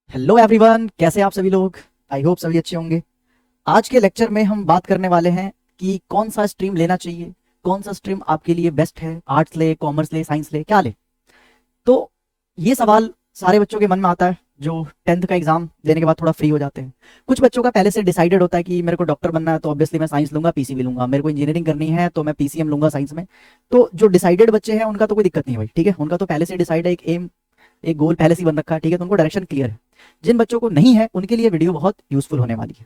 Hello everyone, कैसे आप सभी लोग। आई होप सभी अच्छे होंगे। आज के लेक्चर में हम बात करने वाले हैं कि कौन सा स्ट्रीम लेना चाहिए, कौन सा स्ट्रीम आपके लिए बेस्ट है। आर्ट्स ले, कॉमर्स ले, साइंस ले, क्या ले। तो ये सवाल सारे बच्चों के मन में आता है जो 10th का एग्जाम देने के बाद थोड़ा फ्री हो जाते हैं। कुछ बच्चों का पहले से डिसाइडेड होता है कि मेरे को डॉक्टर बनना है तो ऑब्वियसली मैं साइंस लूंगा, पीसीबी लूंगा। मेरे को इंजीनियरिंग करनी है तो मैं पीसीएम लूंगा साइंस में। तो जो डिसाइडेड बच्चे हैं उनका तो कोई दिक्कत नहीं है भाई, ठीक है। उनका तो पहले से डिसाइड है, एक एम, एक गोल पहले से ही बन रखा है, ठीक है। तो उनको डायरेक्शन क्लियर है। जिन बच्चों को नहीं है उनके लिए वीडियो बहुत यूजफुल होने वाली है।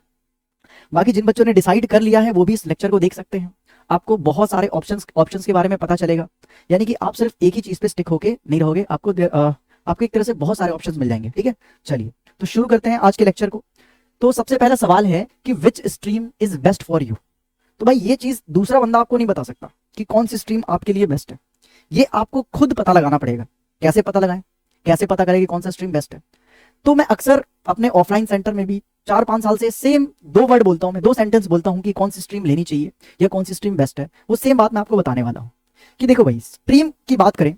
बाकी जिन बच्चों ने डिसाइड कर लिया है वो भी इस लेक्चर को देख सकते हैं। आपको बहुत सारे ऑप्शंस ऑप्शंस के बारे में पता चलेगा। यानी कि आप सिर्फ एक ही चीज पे स्टिक होके नहीं रहोगे, आपको एक तरह से बहुत सारे ऑप्शंस मिल जाएंगे, ठीक है। चलिए तो शुरू करते हैं आज के लेक्चर को। तो सबसे पहला सवाल है कि विच stream is best for you. तो भाई ये चीज दूसरा बंदा आपको नहीं बता सकता कि कौन सी स्ट्रीम आपके लिए बेस्ट है। ये आपको खुद पता लगाना पड़ेगा। कैसे पता लगाएं, कैसे पता करें कि कौन सा स्ट्रीम बेस्ट है। तो मैं अक्सर अपने ऑफलाइन सेंटर में भी 4-5 साल से सेम दो वर्ड बोलता हूं, मैं दो सेंटेंस बोलता हूं कि कौन सी स्ट्रीम लेनी चाहिए या कौन सी स्ट्रीम बेस्ट है। वो सेम बात मैं आपको बताने वाला हूं कि देखो भाई, स्ट्रीम की बात करें,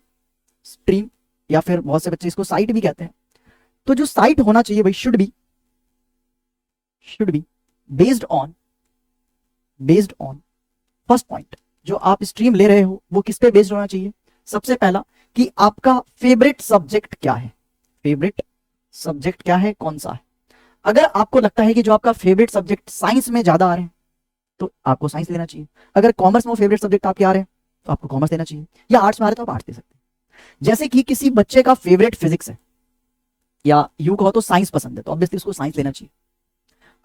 स्ट्रीम या फिर बहुत से बच्चे इसको साइट भी कहते हैं। तो जो साइट होना चाहिए भाई, should be based on first point. जो आप स्ट्रीम ले रहे हो वो किस पे बेस्ड होना चाहिए। सबसे पहला कि आपका फेवरेट सब्जेक्ट क्या है। फेवरेट सब्जेक्ट क्या है, कौन सा है। अगर आपको लगता है कि जो आपका फेवरेट सब्जेक्ट साइंस में ज्यादा आ रहे हैं तो आपको साइंस लेना चाहिए। अगर कॉमर्स में वो फेवरेट सब्जेक्ट आपके आ रहे हैं तो आपको कॉमर्स लेना चाहिए। या आर्ट्स में आ रहे हैं तो आप आर्ट्स ले सकते हैं। जैसे कि किसी बच्चे का फेवरेट फिजिक्स है या यू कहो तो साइंस पसंद है तो ऑब्वियसली उसको साइंस लेना चाहिए।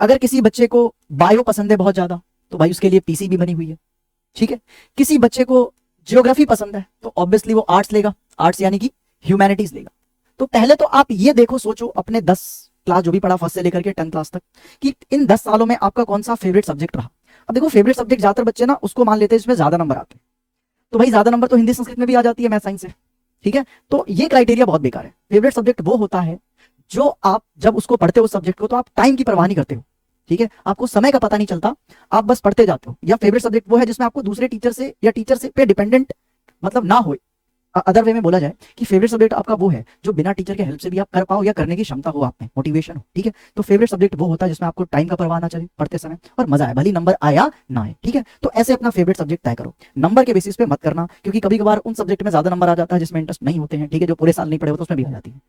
अगर किसी बच्चे को बायो पसंद है बहुत ज्यादा तो भाई उसके लिए पीसीबी बनी हुई है, ठीक है। किसी बच्चे को ज्योग्राफी पसंद है तो ऑब्वियसली वो आर्ट्स लेगा, आर्ट्स यानी कि ह्यूमैनिटीज लेगा। तो पहले तो आप ये देखो, सोचो अपने 10 क्लास जो भी पढ़ा फर्स्ट से लेकर के 10th क्लास तक, कि इन 10 सालों में आपका कौन सा फेवरेट सब्जेक्ट रहा। अब देखो फेवरेट सब्जेक्ट ज्यादातर बच्चे ना उसको मान लेते हैं जिसमें ज्यादा नंबर आते हैं। तो भाई ज्यादा नंबर तो हिंदी संस्कृत में भी आ जाती है, मैथ साइंस से, ठीक है। तो ये क्राइटेरिया बहुत बेकार है। फेवरेट सब्जेक्ट वो होता है जो आप जब उसको पढ़ते हो उस सब्जेक्ट को तो आप टाइम की परवाह नहीं करते हो, ठीक है। आपको समय का पता नहीं चलता, आप बस पढ़ते जाते हो। या फेवरेट सब्जेक्ट वो है जिसमें आपको दूसरे टीचर से या टीचर से पे डिपेंडेंट मतलब ना हो। अदर वे में बोला जाए कि फेवरेट सब्जेक्ट आपका वो है जो बिना टीचर के हेल्प से भी आप कर पाओ या करने की क्षमता हो, आप में मोटिवेशन हो, ठीक है। तो फेवरेट सब्जेक्ट वो होता है जिसमें आपको टाइम का परवाह ना चले पढ़ते समय और मजा आए, भली नंबर आया ना आए, ठीक है। तो ऐसे अपना फेवरेट सब्जेक्ट तय करो, नंबर के बेसिस पे मत करना, क्योंकि कभी कभार उन सब्जेक्ट में ज्यादा नंबर आ जाता है जिसमें इंटरेस्ट नहीं होते हैं, ठीक है। जो पूरे साल नहीं पढ़े होते उसमें भी आ जाती है।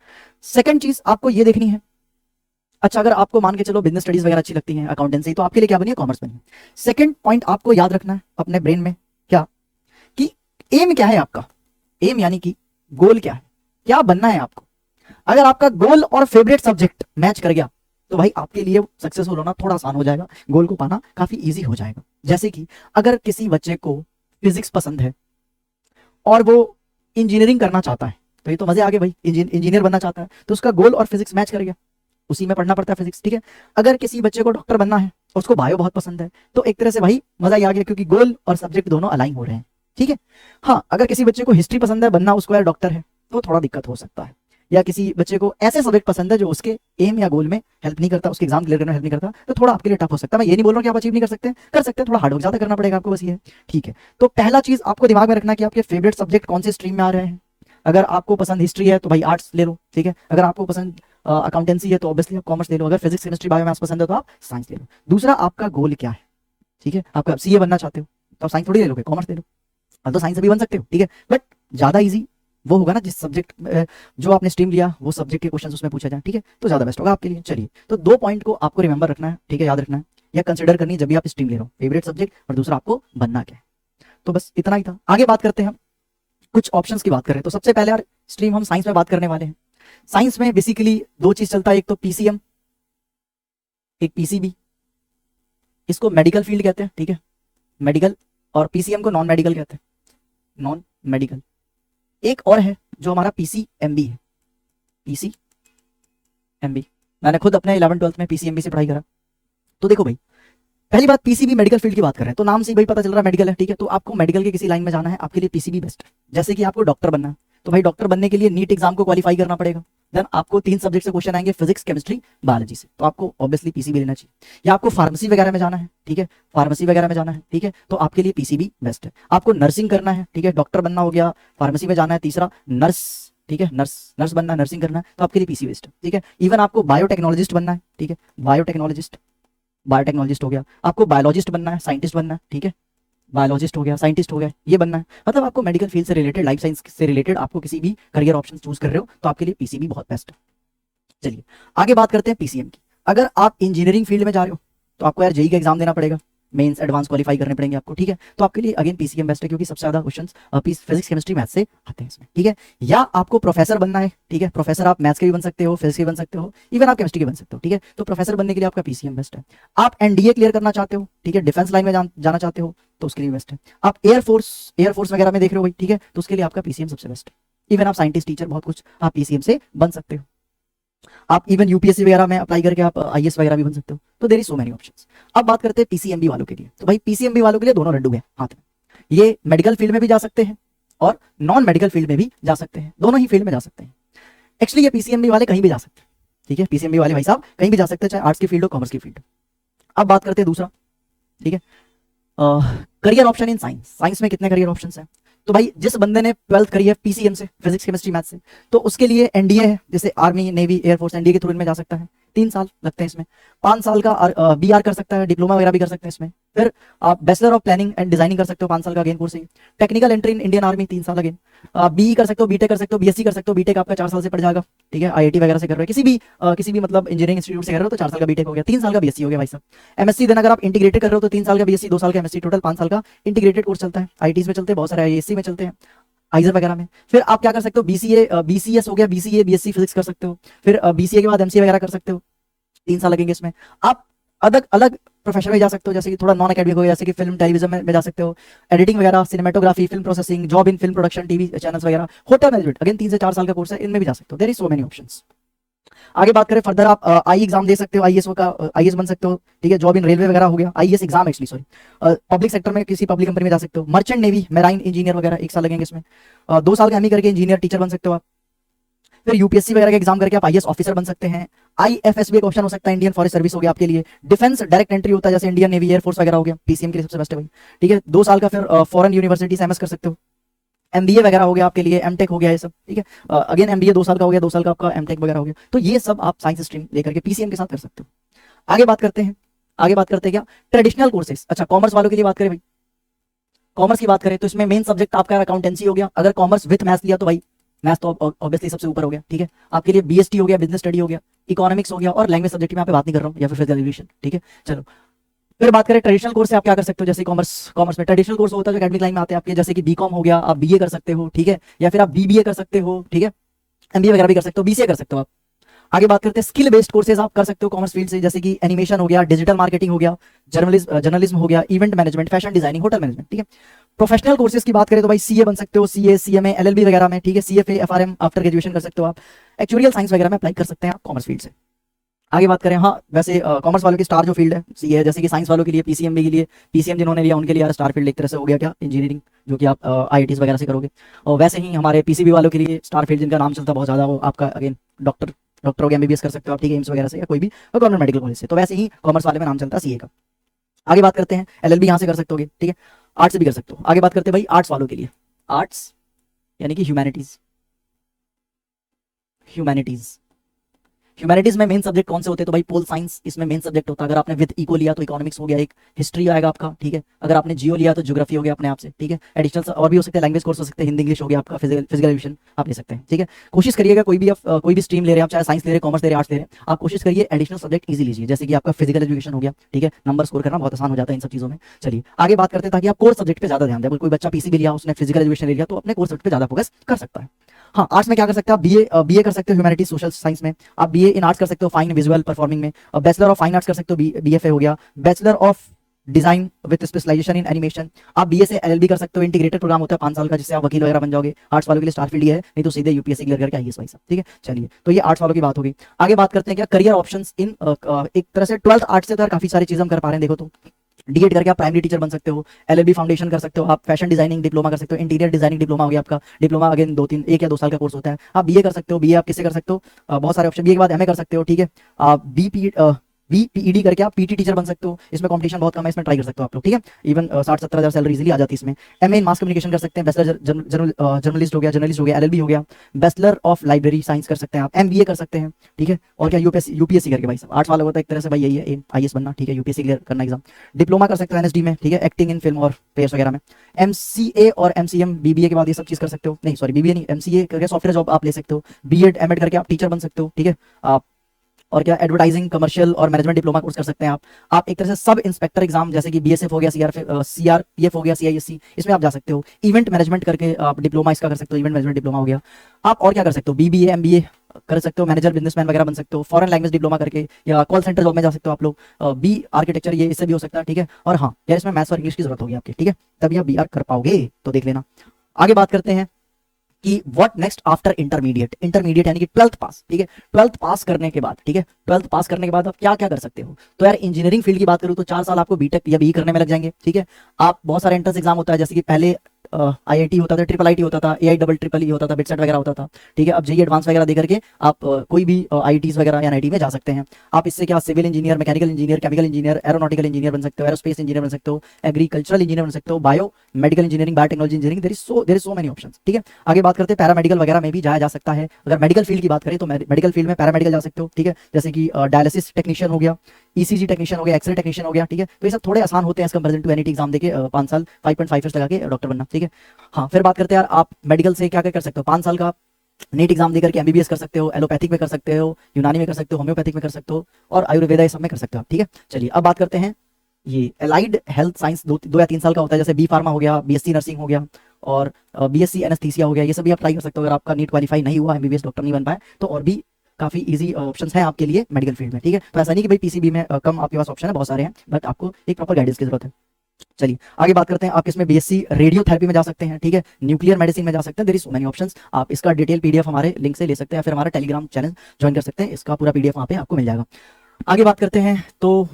सेकंड चीज आपको ये देखनी है, अच्छा अगर आपको मान के चलो बिजनेस स्टडीज वगैरह अच्छी लगती है, अकाउंटेंसी, तो आपके लिए क्या बनी है, कॉमर्स बनी है। सेकंड पॉइंट आपको याद रखना है अपने ब्रेन में, क्या कि एम क्या है आपका। एम यानी कि गोल क्या है, क्या बनना है आपको। अगर आपका गोल और फेवरेट सब्जेक्ट मैच कर गया तो भाई आपके लिए सक्सेसफुल होना थोड़ा आसान हो जाएगा, गोल को पाना काफी इजी हो जाएगा। जैसे कि अगर किसी बच्चे को फिजिक्स पसंद है और वो इंजीनियरिंग करना चाहता है तो ये तो मजे आ गए भाई, इंजीनियर बनना चाहता है तो उसका गोल और फिजिक्स मैच कर गया, उसी में पढ़ना पड़ता है फिजिक्स, ठीक है। अगर किसी बच्चे को डॉक्टर बनना है और उसको बायो बहुत पसंद है तो एक तरह से भाई मजा ही आ गया, क्योंकि गोल और सब्जेक्ट दोनों अलाइन हो रहे हैं, ठीक है। हाँ अगर किसी बच्चे को हिस्ट्री पसंद है, बनना उसको यार डॉक्टर है, तो थोड़ा दिक्कत हो सकता है। या किसी बच्चे को ऐसे सब्जेक्ट पसंद है जो उसके एम या गोल में हेल्प नहीं करता, उसके एग्जाम क्लियर करने में हेल्प नहीं करता, तो थोड़ा आपके लिए टफ हो सकता है। मैं ये नहीं बोल रहा हूँ कि आप अचीव नहीं कर सकते हैं, थोड़ा हार्डवर्क ज्यादा करना पड़ेगा आपको, बस ये है, ठीक है। तो पहला चीज आपको दिमाग में रखना कि आपके फेवरेट सब्जेक्ट कौन से स्ट्रीम में आ रहे हैं। अगर आपको पसंद हिस्ट्री है तो भाई आर्ट्स ले लो, ठीक है। अगर आपको पसंद अकाउंटेंसी है तो ऑब्वियसली आप कॉमर्स ले लो। अगर फिजिक्स केमिस्ट्री बायो मैथ्स पसंद है तो आप साइंस ले लो। दूसरा आपका गोल क्या है, ठीक है। आपका सीए बनना चाहते हो तो आप साइंस थोड़ी ले लोगे, कॉमर्स ले लो। अब तो साइंस भी बन सकते हो, ठीक है, बट ज्यादा इजी वो होगा ना जिस सब्जेक्ट जो आपने स्ट्रीम लिया वो सब्जेक्ट के क्वेश्चन उसमें पूछा जाए, ठीक है, तो ज्यादा बेस्ट होगा आपके लिए। चलिए तो 2 पॉइंट को आपको रिमेंबर रखना है, ठीक है, याद रखना है या कंसिडर करनी है जब भी आप स्ट्रीम ले रहे हो, फेवरेट सब्जेक्ट और दूसरा आपको बनना क्या है। तो बस इतना ही था। आगे बात करते हैं हम कुछ ऑप्शंस की बात करें तो सबसे पहले यार स्ट्रीम हम साइंस में बात करने वाले हैं। साइंस में बेसिकली दो चीज चलता है, एक तो पीसीएम, एक पीसीबी। इसको मेडिकल फील्ड कहते हैं, ठीक है, मेडिकल, और पीसीएम को नॉन मेडिकल कहते हैं, नॉन मेडिकल। एक और है जो हमारा पीसीएमबी है, पीसीएमबी। मैंने खुद अपने 11th-12th में पीसीएमबी से पढ़ाई करा। तो देखो भाई, पहली बात पीसीबी मेडिकल फील्ड की बात कर रहे हैं तो नाम से ही भाई पता चल रहा है मेडिकल है, ठीक है। तो आपको मेडिकल के किसी लाइन में जाना है, आपके लिए पीसीबी बेस्ट है। जैसे कि आपको डॉक्टर बनना है तो भाई डॉक्टर बनने के लिए नीट एग्जाम को क्वालिफाई करना पड़ेगा। देन आपको 3 सब्जेक्ट से क्वेश्चन आएंगे, फिजिक्स, केमिस्ट्री, बायोलॉजी से, तो आपको ऑब्वियसली पीसीबी लेना चाहिए। या आपको फार्मेसी वगैरह में जाना है, ठीक है, फार्मेसी वगैरह में जाना है, ठीक है, तो आपके लिए पीसीबी बेस्ट है। आपको नर्सिंग करना है, ठीक है, डॉक्टर बनना हो गया, फार्मेसी में जाना है, तीसरा नर्स ठीक है, नर्स बनना है, नर्सिंग करना है, तो आपके लिए पीसी बेस्ड है। ठीक है, इवन आपको बायोटेक्नोलॉजिस्ट बनना है, ठीक है, बायोटेक्नोलॉजिस्ट हो गया, आपको बायोलॉजिस्ट बनना है, साइंटिस्ट बनना है, ठीक है, बायोलॉजिस्ट हो गया, साइंटिस्ट हो गया, ये बनना है, मतलब आपको मेडिकल फील्ड से रिलेटेड, लाइफ साइंस से रिलेटेड आपको किसी भी करियर ऑप्शन चूज कर रहे हो तो आपके लिए पीसीबी बहुत बेस्ट है। चलिए आगे बात करते हैं पीसीएम की। अगर आप इंजीनियरिंग फील्ड में जा रहे हो तो आपको यार जेई का एग्जाम देना पड़ेगा, मेंस एडवांस क्वालिफाई करने पड़ेंगे आपको, ठीक है, तो आपके लिए अगेन पीसीएम बेस्ट है क्योंकि सबसे ज्यादा क्वेश्चंस फिजिक्स केमिस्ट्री मैथ से आते हैं इसमें। ठीक है, या आपको प्रोफेसर बनना है, ठीक है, प्रोफेसर आप मैथ्स के भी बन सकते हो, फिजिक्स के भी बन सकते हो, इवन आप केमिस्ट्री के बन सकते हो। ठीक है, तो प्रोफेसर बनने के लिए आपका पीसीएम बेस्ट है। आप एनडीए क्लियर करना चाहते हो, ठीक है, डिफेंस लाइन में जाना चाहते हो तो उसके लिए बेस्ट है। आप एयरफोर्स वगैरह में देख रहे हो भाई, ठीक है, तो उसके लिए आपका पीसीएम सबसे बेस्ट है। इवन आप साइंटिस्ट, टीचर, बहुत कुछ आप पीसीएम से बन सकते हो। आप इवन यूपीएससी वगैरह में अप्लाई करके आप आईएएस वगैरह भी बन सकते हो। तो there is so many options. अब बात करते हैं पीसीएमबी वालों के लिए। तो भाई पीसीएमबी वालों के लिए दोनों लड्डू हैं हाथ में। ये मेडिकल फील्ड में भी जा सकते हैं और नॉन मेडिकल फील्ड में भी जा सकते हैं, दोनों ही फील्ड में जा सकते हैं। एक्चुअली ये पीसीएमबी वाले कहीं भी जा सकते हैं, ठीक है, पीसीएमबी वाले भाई साहब कहीं भी जा सकते हैं, चाहे आर्ट्स की फील्ड हो, कॉमर्स की फील्ड। अब बात करते हैं दूसरा, ठीक है, career option in science. Science में कितने करियर ऑप्शंस हैं? तो भाई जिस बंदे ने 12th करी है पीसीएम से, फिजिक्स केमिस्ट्री मैथ से, तो उसके लिए एनडीए है, जैसे आर्मी, नेवी, एयरफोर्स, एनडीए के थ्रू इनमें जा सकता है। 3 साल लगते हैं इसमें। 5 साल का बीआर कर सकता है, डिप्लोमा वगैरह भी कर सकते हैं इसमें। फिर आप bachelor of planning and designing कर सकते हो, 5 साल का अगेन कोर्स है। Technical entry in Indian army 3 साल अगेन। बीई कर सकते हो, बीटेक कर सकते हो, बीएससी कर सकते हो, बीटेक आपका 4 साल से पड़ जाएगा, ठीक है, आईआईटी वगैरह से कर रहे हो, किसी भी मतलब इंजीनियरिंग इंस्टीट्यूट से कर रहे हो तो 4 साल का बीटेक हो गया, 3 साल का बीएससी हो गया भाई साहब। एमएससी देन अगर आप इंटीग्रेटेड कर रहे हो तो 3 साल का बीएससी, 2 साल का एमएससी, टोटल 5 साल का इंटीग्रेटेड कोर्स चलता है। आईटीज में चलते हैं बहुत सारे, आईएससी में चलते हैं, आइजर वगैरह में। फिर आप क्या कर सकते हो, बीसीए, बीसीएस हो गया, बीसीए बीएससी फिजिक्स कर सकते हो। फिर बीसीए के बाद एमसीए वगैरह कर सकते हो, 3 साल लगेंगे इसमें। आप अलग अलग प्रोफेशन में जा सकते हो, जैसे कि थोड़ा नॉन एकेडमिक हो गया, जैसे कि फिल्म टेलीविजन में जा सकते हो, एडिटिंग वगैरह, cinematography, film processing, job in film production, TV channels वगैरह, होटल मैनेजमेंट, अगेन 3 से 4 साल का कोर्स है, इनमें भी जा सकते हो। There is so many options. आगे बात करें फर्दर, आप आई एग्जाम दे सकते हो, आईएएस का आईएएस बन सकते हो, ठीक है, जॉब इन रेलवे वगैरह हो गया, IAS exam actually sorry, public sector में किसी पब्लिक कंपनी में जा सकते हो, मर्चेंट नेवी, मेराइन इंजीनियर वगैरह 1 साल लगेंगे इसमें। 2 साल का एमई करके इंजीनियर टीचर बन सकते हो आप। फिर यूपीएससी वगैरह का एग्जाम करके आप आईएएस ऑफिसर बन सकते हैं। आईएफएस भी एक ऑप्शन हो सकता है, इंडियन फॉरेस्ट सर्विस हो गया आपके लिए। डिफेंस डायरेक्ट एंट्री होता है, जैसे इंडियन नेवी, एयरफोर्स वगैरह हो गया, पीसीएम के लिए सबसे बेस्ट है भाई, ठीक है। 2 साल का फिर फॉरेन यूनिवर्सिटी से एमएस कर सकते हो। एमबीए वगैरह हो गया आपके लिए, एमटेक हो गया, ये सब, ठीक है, अगेन एमबीए 2 साल का हो गया, 2 साल का आपका एमटेक वगैरह हो गया। तो ये सब आप साइंस स्ट्रीम लेकर के पीसीएम के साथ कर सकते हो। आगे बात करते हैं क्या, ट्रेडिशनल कोर्सेज। अच्छा, कॉमर्स वालों के लिए बात करें भाई, कॉमर्स की बात करें तो इसमें मेन सब्जेक्ट आपका अकाउंटेंसी हो गया। अगर कॉमर्स विथ मैथ्स लिया तो भाई मैथ्स तो ऑब्वियसली सबसे ऊपर हो गया, ठीक है। आपके लिए बीएसटी हो गया, बिजनेस स्टडी हो गया, इकोनॉमिक्स हो गया, और लैंग्वेज सब्जेक्ट में यहाँ पे बात नहीं कर रहा हूँ, या फिर फिजिकल एजुकेशन, ठीक है। चलो फिर बात करें ट्रेडिशनल कोर्स से आप क्या कर सकते हो, जैसे कॉमर्स में ट्रेडिशनल कोर्स होता है जो एकेडमिक लाइन में आते हैं आपके, जैसे कि बीकॉम हो गया, आप बीए कर सकते हो, ठीक है, या फिर आप बीबीए कर सकते हो, ठीक है, एमबीए वगैरह भी कर सकते हो, बीसीए कर सकते हो आप। आगे बात करते हैं स्किल बेस्ड कोर्सेज आप कर सकते हो कॉमर्स फील्ड से, जैसे कि एनिमेशन हो गया, डिजिटल मार्केटिंग हो गया, जर्नलिज्म हो गया, event management, fashion designing, hotel management, ठीक है। प्रोफेशनल कोर्सेज की बात करें तो भाई सीए बन सकते हो, सीए, सीएमए, एलएलबी वगैरह में, ठीक है, सीएफए, एफआरएम आफ्टर ग्रेजुएशन कर सकते हो आप। एक्चुअरियल साइंस वगैरह में अप्लाई कर सकते हैं आप कॉमर्स फील्ड से। आगे बात करें, हाँ वैसे कॉमर्स वालों की स्टार जो फील्ड है सीए है, जैसे कि साइंस वालों के लिए पीसीएमबी के लिए, पीसीएम जिन्होंने लिया उनके लिए यार स्टार फील्ड एक तरह से हो गया क्या, इंजीनियरिंग, जो कि आप आईआईटीज वगैरह से करोगे। और वैसे ही हमारे पीसीबी वालों के लिए स्टार फील्ड जिनका नाम चलता है बहुत ज्यादा, वो आपका अगेन डॉक्टर हो गया, एमबीबीएस कर सकते हो आप, ठीक है, एम्स वगैरह से या कोई भी गवर्नमेंट मेडिकल कॉलेज से। तो वैसे ही कॉमर्स वाले में नाम चलता है सीए का। आगे बात करते हैं एलएलबी यहाँ से कर सकते हो, ठीक है, आर्ट्स से भी कर सकते हो। आगे बात करते हैं भाई आर्ट्स वालों के लिए, आर्ट्स यानी कि ह्यूमैनिटीज में मेन सब्जेक्ट कौन से होते हैं, तो भाई पोल साइंस इसमें मेन सब्जेक्ट होता है। अगर आपने विद इको लिया तो इकोनॉमिक्स हो गया, एक हिस्ट्री आएगा आपका, ठीक है। अगर आपने जियो लिया तो ज्योग्राफी हो गया अपने आप से, ठीक है। एडिशनल और भी हो सकते हैं, लैंग्वेज कोर्स हो सकते हैं, हिंदी इंग्लिश हो गया आपका, फिजिकल एजुकेशन आप ले सकते हैं, ठीक है। कोशिश करिएगा कोई भी स्ट्रीम ले रहे हैं आप, चाहे साइंस ले रहे हैं, कॉमर्स ले रहे हैं, आर्ट्स ले रहे हैं, आप कोशिश करिए एडिशनल सब्जेक्ट इजी लीजिए, जैसे कि आपका फिजिकल एजुकेशन हो गया, ठीक है। नंबर स्कोर करना बहुत आसान हो जाता है इन सब चीजों में। चलिए आगे बात करते हैं, ताकि आप कोर्स सब्जेक्ट पे ज्यादा ध्यान दें। कोई बच्चा पीसीबी लिया, उसने फिजिकल एजुकेशन ले लिया, तो अपने कोर्स सब्जेक्ट पे ज्यादा फोकस कर सकता है। हाँ, आर्ट्स में क्या कर सकते हैं आप, बीए कर सकते हो ह्यूमैनिटीज सोशल साइंस में, आप बीए इन आर्ट्स कर सकते हो, फाइन विजुअल परफॉर्मिंग में, और बैचलर ऑफ फाइन आर्ट्स कर सकते हो, बीएफए हो गया, bachelor of design with specialisation in animation. आप बीए से एलएलबी कर सकते हो, इंटीग्रेटेड प्रोग्राम होता है 5 साल का, जिससे आप वकील वगैरह बन जाओगे। आर्ट्स वालों के लिए स्टार फील्ड है, नहीं तो सीधे यूपीएससी क्लियर करके आईएएस भाई साहब, ठीक है। चलिए तो ये आर्ट्स वालों की बात होगी। आगे बात करते हैं क्या करियर ऑप्शंस इन एक तरह से 12th आर्ट्स से तो काफी सारी चीजें हम कर पा रहे हैं। देखो तो डीएड करके आप प्राइमरी टीचर बन सकते हो, एलएलबी फाउंडेशन कर सकते हो, आप फैशन डिजाइनिंग डिप्लोमा कर सकते हो, इंटीरियर डिजाइनिंग डिप्लोमा हो गया आपका, डिप्लोमा अगेन 1 या 2 साल का कोर्स होता है। आप बीए कर सकते हो, बीए आप किससे कर सकते हो, बहुत सारे ऑप्शन, बीए के बाद एमए कर सकते हो, ठीक है। आप BPED करके आप PT टीचर बन सकते हो, इसमें कंपटीशन बहुत कम है, इसमें ट्राई कर सकते हो आप लोग, ठीक है। इवन 60-70 हज़ार सैलरी इजीली आ जाती है इसमें। MA इन मास कम्युनिकेशन कर सकते हैं, बैचलर जर्नलिस्ट हो गया, LLB हो गया, बैचलर ऑफ लाइब्रेरी साइंस कर सकते हैं आप, MBA कर सकते हैं, ठीक है। और क्या यूपीएससी करके भाई सब 8 साल होता है एक तरह से भाई, यही है IAS बनना, ठीक है, यूपीएससी क्लियर करना एग्जाम। डिप्लोमा कर सकते हो NSD में, ठीक है, एक्टिंग इन फिल्म और पेयर्स वगैरह में। MCA और MCM BBA के बाद ये सब चीज कर सकते हो, नहीं सॉरी BBA नहीं, MCA करके सॉफ्टवेयर जॉब आप ले सकते हो, BEd MEd करके आप टीचर बन सकते हो, ठीक है आप। और क्या एडवर्टाइजिंग, कमर्शियल और मैनेजमेंट डिप्लोमा कोर्स कर सकते हैं आप एक तरह से सब इंस्पेक्टर एग्जाम जैसे कि BSF हो गया, CRPF हो गया, CISC, इसमें आप जा सकते हो। इवेंट मैनेजमेंट करके आप डिप्लोमा इसका कर सकते हो, इवेंट मैनेजमेंट डिप्लोमा हो गया आप। और क्या कर सकते हो, BBA MBA कर सकते हो, मैनेजर बिजनेसमैन वगैरह बन सकते हो, फॉरेन लैंग्वेज डिप्लोमा करके, या कॉल सेंटर जॉब में जा सकते हो आप लोग, बी आर्किटेक्चर, ये इससे भी हो सकता है, ठीक है। और हाँ यार इसमें मैथ्स और इंग्लिश की जरूरत होगी आपकी, ठीक है, तभी आप BR कर पाओगे, तो देख लेना। आगे बात करते हैं कि व्हाट नेक्स्ट आफ्टर इंटरमीडिएट यानी कि 12th पास, ठीक है। 12th पास करने के बाद, ठीक है, 12th पास करने के बाद आप क्या क्या कर सकते हो। तो यार इंजीनियरिंग फील्ड की बात करूँ तो 4 साल आपको बीटेक या BE करने में लग जाएंगे, ठीक है। आप बहुत सारे एंट्रेंस एग्जाम होता है, जैसे कि पहले IIT होता था, IIIT होता था, AIEEE होता था, बिटसेट वगैरह होता था, ठीक है। अब JEE एडवांस वगैरह दे करके आप कोई भी IITs वगैरह या NIT में जा सकते हैं। आप इससे क्या civil engineer, mechanical engineer, chemical engineer, aeronautical engineer बन सकते हो, एरोस्पेस इंजीनियर बन सकते हो, एग्रीकल्चरल इंजीनियर बन सकते हो, bio medical engineering, biotechnology engineering, there is so many options, ठीक है। आगे बात करते हैं पैरामेडिकल वगैरह में भी जाया जा सकता है। अगर मेडिकल फील्ड की बात करें तो मेडिकल फील्ड में पैरामेडिकल जा सकते हो, ठीक है, जैसे कि डायलिसिस टेक्नीशियन हो गया, ECG टेक्नीशियन हो गया, एक्सरे टेक्नीशियन हो गया, ठीक है। तो ये सब थोड़े आसान होते हैं as comparison to NET exam देके 5 साल 5.5 इयर्स लगा के डॉक्टर बनना, ठीक है। हाँ फिर बात करते हैं यार आप मेडिकल से क्या क्या कर सकते हो। 5 साल का नीट एग्जाम देकर के MBBS कर सकते हो, एलोपैथिक में कर सकते हो, यूनानी में कर सकते हो, होम्योपैथिक में कर सकते हो, और आयुर्वेदा ये सब में कर सकते हो, ठीक है। चलिए अब बात करते हैं ये एलाइड हेल्थ साइंस 2 या 3 साल का होता है, जैसे B फार्मा हो गया, BSc नर्सिंग हो गया, और BSc एनेस्थीसिया हो गया, ये सब भी आप ट्राई कर सकते हो। अगर आपका नीट क्वालिफाई नहीं हुआ, MBBS डॉक्टर नहीं बन पाए, तो और भी काफी इजी ऑप्शंस हैं आपके लिए मेडिकल फील्ड में, ठीक है। तो ऐसा नहीं कि भाई PCB में कम आपके पास ऑप्शन है, बहुत सारे हैं, बट आपको एक प्रॉपर गाइडेंस की जरूरत है। चलिए आगे बात करते हैं, आप इसमें BSc रेडियोथेरेपी में जा सकते हैं, ठीक है, न्यूक्लियर मेडिसिन में जा सकते हैं, there is so many options. आप इसका डिटेल PDF हमारे लिंक से ले सकते हैं, फिर हमारा टेलीग्राम चैनल ज्वाइन कर सकते हैं, इसका पूरा PDF वहाँ पे आपको मिल जाएगा। आगे बात करते हैं तो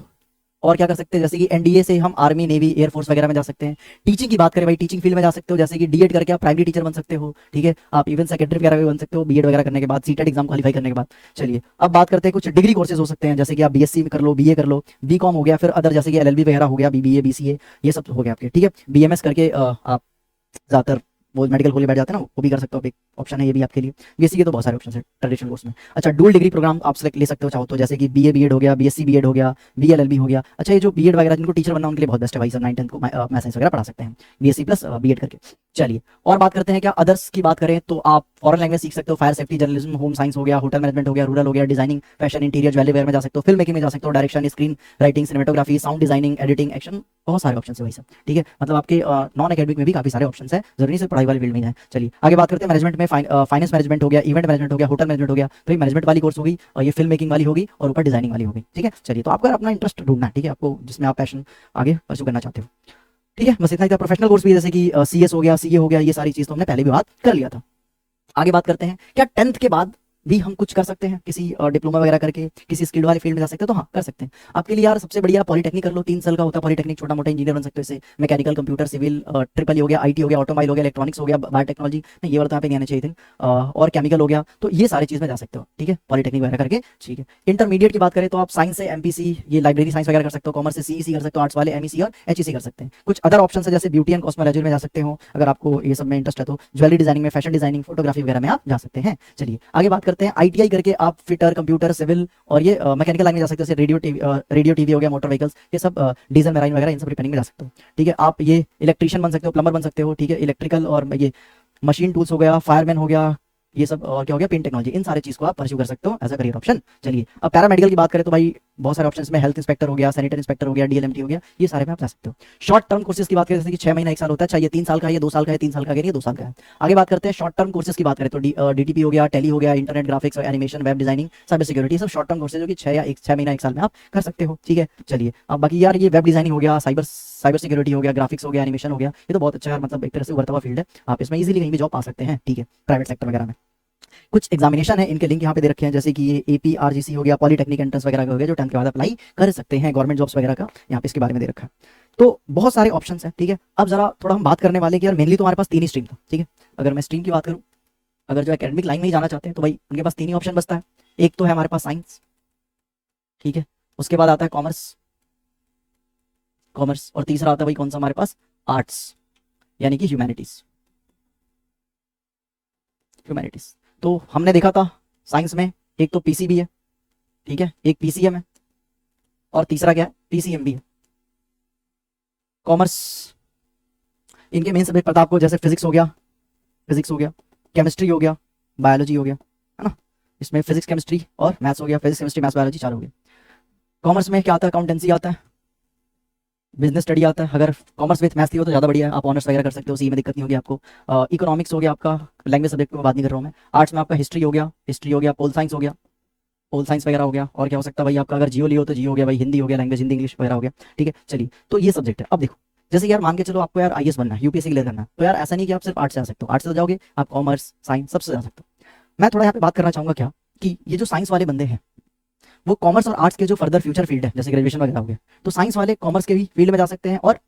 और क्या कर सकते हैं, जैसे कि NDA से हम आर्मी, नेवी, एयरफोर्स वगैरह में जा सकते हैं। टीचिंग की बात करें भाई, टीचिंग फील्ड में जा सकते हो, जैसे कि D.Ed करके आप प्राइमरी टीचर बन सकते हो, ठीक है। आप इवन सेकेंडरी वगैरह भी बन सकते हो B.Ed वगैरह करने के बाद, CTET एग्जाम क्वालिफाई करने के बाद। चलिए अब बात करते हैं कुछ डिग्री कोर्सेज हो सकते हैं, जैसे कि आप BSc में कर लो, BA कर लो, BCom हो गया, फिर अदर जैसे कि LLB वगैरह हो गया, BBA BCA, ये सब हो गया आपके, ठीक है। BMS करके आप ज्यादातर वो मेडिकल खोले बैठ जाते हैं ना, वो भी कर सकते हो, एक ऑप्शन है ये भी आपके लिए। BSc के तो बहुत सारे ऑप्शन है ट्रेडिशनल कोर्स में। अच्छा डुअल डिग्री प्रोग्राम आप सेलेक्ट ले सकते हो चाहो तो, जैसे कि BA B.Ed हो गया, BSc B.Ed हो गया, BLLB हो गया। अच्छा ये जो B.Ed वगैरह जिनको टीचर बनना उनके लिए बहुत बेस्ट है भाई, सब 9-10 को मैथ साइंस वगैरह पढ़ा सकते हैं BSc प्लस B.Ed करके। चलिए और बात करते हैं क्या अदर्स की बात करें तो आप फॉरेन लैंग्वेज सीख सकते हो, fire safety, journalism, home science हो गया, होटल मैनेजमेंट हो गया, रूरल हो गया, डिजाइनिंग, फैशन, इंटीरियर, ज्वेलरी वगैरह में जा सकते हो, फिल्म मेकिंग में जा सकते हो, direction, screen writing, cinematography, sound designing, editing, action, बहुत सारे ऑप्शन है भाई सब, ठीक है। मतलब आपके नॉन एकेडमिक में भी काफी सारे ऑप्शन है, जरूरी नहीं सिर्फ पढ़ाई वाली फील्ड में है। चलिए आगे बात करते हैं मैनेजमेंट में, फाइनेंस मैनेजमेंट हो गया, इवेंट मैनेजमेंट हो गया, होटल मैनेजमेंट हो गया, तो ये मैनेजमेंट वाली कोर्स होगी, और ये फिल्म मेकिंग वाली होगी, और ऊपर डिजाइनिंग वाली होगी, ठीक है। चलिए तो आपको अपना इंटरेस्ट ढूंढना है, ठीक है, आपको जिसमें आप पैशन आगे परस्यू करना चाहते हो, ठीक है। बस इतना ही था। प्रोफेशनल कोर्स भी जैसे कि CS हो गया, CA हो गया, ये सारी चीज तो हमने पहले भी बात कर लिया था। आगे बात करते हैं क्या 10th के बाद भी हम कुछ कर सकते हैं, किसी डिप्लोमा वगैरह करके किसी स्किल्ड वाले फील्ड में जा सकते हैं, तो हाँ कर सकते हैं। आपके लिए यार सबसे बढ़िया पॉलिटेक्निक कर लो, 3 साल का होता है पॉलिटेक्निक, छोटा मोटा इंजीनियर बन सकते हो इससे, मैकेनिकल, कंप्यूटर, सिविल, ट्रिपल हो गया, IT हो गया, ऑटोमोबाइल हो गया, इलेक्ट्रॉनिक्स हो गया, बायोटेक्नोलॉजी नहीं ये वाला तो यहाँ पे नहीं आने चाहिए थे, और केमिकल हो गया, तो ये सारी चीज में जा सकते हो, ठीक है, पॉलिटेक्निक वगैरह करके, ठीक है। इंटरमीडिएट की बात करें तो आप साइंस से MPC, ये लाइब्रेरी साइंस वगैरह कर सकते हो, कॉमर्स से CEC कर सकते हो, आर्ट्स वाले MEC और HEC कर सकते हैं। कुछ अदर ऑप्शन है जैसे ब्यूटी एंड कॉस्मेटोलॉजी में जा सकते हो, अगर आपको ये सब में इंटरेस्ट है तो, ज्वेलरी डिजाइनिंग में, फैशन डिजाइनिंग, फोटोग्राफी वगैरह में आप जा सकते हैं। चलिए आगे बात करते हैं ITI करके आप फिटर, कंप्यूटर, सिविल और ये मैकेनिकल लाइन में जा सकते हो, जैसे रेडियो टीवी हो गया, मोटर व्हीकल्स, ये सब डीजल मैराइन वगैरह इन सब रिपेयरिंग में जा सकते हो, ठीक है। आप ये इलेक्ट्रिशियन बन सकते हो, प्लम्बर बन सकते हो, ठीक है, इलेक्ट्रिकल और ये मशीन टूल्स हो गया, फायरमैन हो गया, ये सब और क्या हो गया, पेन टेक्नोलॉजी, इन सारे चीज को आप परस्यू कर सकते हो एज अ करियर ऑप्शन। चलिए अब पैरामेडिकल की बात करें तो भाई बहुत सारे ऑप्शंस में हेल्थ इंस्पेक्टर हो गया, सैनिटरी इंस्पेक्टर हो गया, DLMT हो गया, ये सारे में आप जा सकते हो। शॉर्ट टर्म कोर्सेज की बात करें जैसे कि 6 महीना 1 साल होता है, चाहिए 3 साल का है, 2 साल का है, 3 साल का है, 2 साल का है। आगे बात करते हैं शॉर्ट टर्म कोर्सेज की बात करें तो DTP हो गया, टेली हो गया, इंटरनेट ग्राफिक्स और animation, web designing, cyber security, सब शॉर्ट टर्म कोर्सेज जो कि 6 महीना 1 साल में आप कर सकते हो, ठीक है। चलिए अब बाकी यार ये वेब डिजाइनिंग हो गया, साइबर सिक्योरिटी हो गया, ग्राफिक्स हो गया, एनिमेशन हो गया, ये तो बहुत अच्छा है, मतलब एक तरह से उभरता हुआ फील्ड है, आप इसमें इजीली कहीं भी जॉब पा सकते हैं, ठीक है, प्राइवेट सेक्टर वगैरह में। कुछ एग्जामिनेशन है, इनके लिंक यहाँ पे दे रखे हैं, जैसे कि ये APRGC हो गया, पॉलिटेक्निक एंट्रेंस वगैरह हो गया, जो 10th के बाद अप्लाई कर सकते हैं, गवर्नमेंट जॉब्स वगैरह का यहाँ पे इसके बारे में दे रखा है। तो बहुत सारे ऑप्शन है, ठीक है। अब जरा थोड़ा हम बात करने वाले कि यार मेनली तो हमारे पास 3 ही स्ट्रीम था, ठीक है। अगर मैं स्ट्रीम की बात करूँ, अगर जो एकेडमिक लाइन में ही जाना चाहते हैं तो भाई उनके पास 3 ही ऑप्शन बचता है। एक तो है हमारे पास साइंस, ठीक है, उसके बाद आता है कॉमर्स, कॉमर्स, और तीसरा आता है भाई कौन सा हमारे पास, आर्ट्स, यानी कि ह्यूमैनिटीज, ह्यूमैनिटीज। तो हमने देखा था साइंस में एक तो पीसीबी है, ठीक है, एक पीसीएम है, और तीसरा क्या है, पीसीएम भी है। कॉमर्स, इनके मेन सब्जेक्ट पता आपको, जैसे फिजिक्स हो गया, फिजिक्स हो गया, केमिस्ट्री हो गया, बायोलॉजी हो गया, है ना, इसमें फिजिक्स केमिस्ट्री और मैथ्स हो गया, फिजिक्स केमिस्ट्री मैथ्स बायोलॉजी चार हो गया। कॉमर्स में क्या आता है, अकाउंटेंसी आता है, बिजनेस स्टडी आता है, अगर कॉमर्स विथ मैथ्स थी हो तो ज़्यादा बढ़िया है, आप ऑनर्स वगैरह कर सकते हो, सी में दिक्कत नहीं होगी आपको। इकोनॉमिक्स हो गया आपका, लैंग्वेज सब्जेक्ट की मैं बात नहीं कर रहा हूँ मैं। आर्ट्स में आपका हिस्ट्री हो गया, हिस्ट्री हो गया, पोल साइंस हो गया, पोल साइंस वगैरह हो गया, और क्या हो सकता है भाई आपका, अगर जियो लियो तो जियो हो गया भाई, हिंदी हो गया, लैंग्वेज हिंदी इंग्लिश वगैरह हो गया, ठीक है। चलिए, तो ये सब्जेक्ट है। अब देखो, जैसे यार मान के चलो आपको यार आईएएस बनना है, यूपीएससी क्लियर करना है, तो यार ऐसा नहीं कि आप सिर्फ आर्ट्स से आ सकते हो, आर्ट्स से जाओगे आप कॉमर्स साइंस सबसे जा सकते हो। मैं थोड़ा यहाँ पे बात करना चाहूंगा क्या, कि ये जो साइंस वाले बंदे हैं वो कॉमर्स और आर्ट्स के जो फर्दर फ्यूचर फील्ड है, जैसे ग्रेजुएशन वगैरह हो गया, तो साइंस वाले कॉमर्स के भी फील्ड में जा सकते हैं और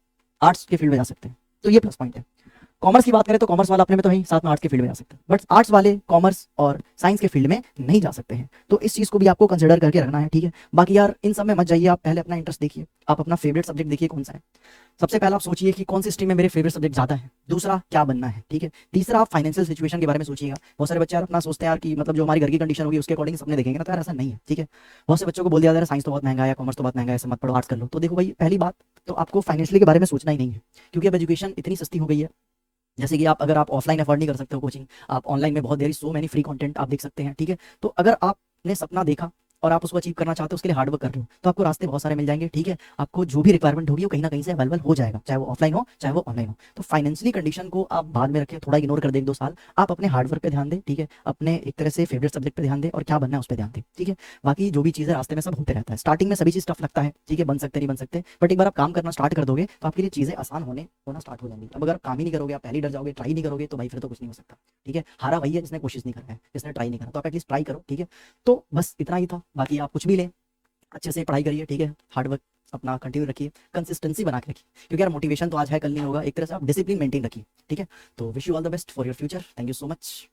आर्ट्स के फील्ड में जा सकते हैं, तो ये प्लस पॉइंट है। कॉमर्स की बात करें तो कॉमर्स वाला अपने में तो वहीं साथ में आर्ट्स के फील्ड में जा सकते हैं, बट आर्ट्स वाले कॉमर्स और साइंस के फील्ड में नहीं जा सकते हैं, तो इस चीज़ को भी आपको कंसिडर करके रखना है, ठीक है। बाकी यार इन सब में मत जाइए, आप पहले अपना इंटरेस्ट देखिए, आप अपना फेवरेट सब्जेक्ट देखिए कौन सा है। सबसे पहले आप सोचिए कि कौन सी स्ट्रीम में मेरे फेवरेट सब्जेक्ट ज़्यादा है, दूसरा क्या बनना है, ठीक है। तीसरा आप फाइनेंशियल सिचुएशन के बारे में सोचिएगा। बहुत सारे बच्चे यार अपना सोचते हैं यार कि मतलब जो हमारी घर की कंडीशन होगी उसके अकॉर्डिंग सपने देखेंगे ना, तो यार ऐसा नहीं है, ठीक है। बहुत से बच्चों को बोल दिया जाता है साइंस तो बहुत महंगा है, कॉमर्स तो बहुत महंगा है, ऐसे मत पढ़ो, आर्ट्स कर लो। तो देखो भाई, पहली बात तो आपको फाइनेंशियली के बारे में सोचना ही नहीं है, क्योंकि अब एजुकेशन इतनी सस्ती हो गई है, जैसे कि आप अगर आप ऑफलाइन अफोर्ड नहीं कर सकते हो कोचिंग, आप ऑनलाइन में बहुत देरी सो मैनी फ्री कंटेंट आप देख सकते हैं, ठीक है। तो अगर आपने सपना देखा और आप उसको अचीव करना चाहते हो, उसके लिए हार्डवर्क कर रहे हो, तो आपको रास्ते बहुत सारे मिल जाएंगे, ठीक है। आपको जो भी रिक्वायरमेंट होगी वो कहीं ना कहीं से अवेलेबल हो जाएगा, चाहे वो ऑफलाइन हो चाहे वो ऑनलाइन हो। तो फाइनेंशियली कंडीशन को आप बाद में रखें, थोड़ा इग्नोर कर दें 1-2 साल, आप अपने हार्डवर्क पे ध्यान दें, ठीक है, अपने एक तरह से फेवरेट सब्जेक्ट पे ध्यान दें और क्या बनना है उस पर ध्यान दें, ठीक है। बाकी जो भी चीज़ें रास्ते में सब होते रहता है, स्टार्टिंग में सभी चीज़ टफ लगता है, ठीक है, बन सकते नहीं बन सकते, बट एक बार आप काम करना स्टार्ट कर दोगे तो आपके लिए चीज़ें आसान होना स्टार्ट हो जाएंगी। अब अगर आप काम ही नहीं करोगे, आप पहले ही डर जाओगे, ट्राई नहीं करोगे, तो भाई फिर तो कुछ नहीं हो सकता, ठीक है। हारा वही है जिसने कोशिश नहीं करा है, जिसने ट्राई नहीं करा, तो आप एटलीस्ट ट्राई करो, ठीक है। तो बस इतना ही था, बाकी आप कुछ भी लें, अच्छे से पढ़ाई करिए, ठीक है, हार्डवर्क अपना कंटिन्यू रखिए, कंसिस्टेंसी बना के रखिए, क्योंकि यार मोटिवेशन तो आज है कल नहीं होगा, एक तरह से आप डिसिप्लिन मेंटेन रखिए, ठीक है। तो wish you all the best for your future, thank you so much.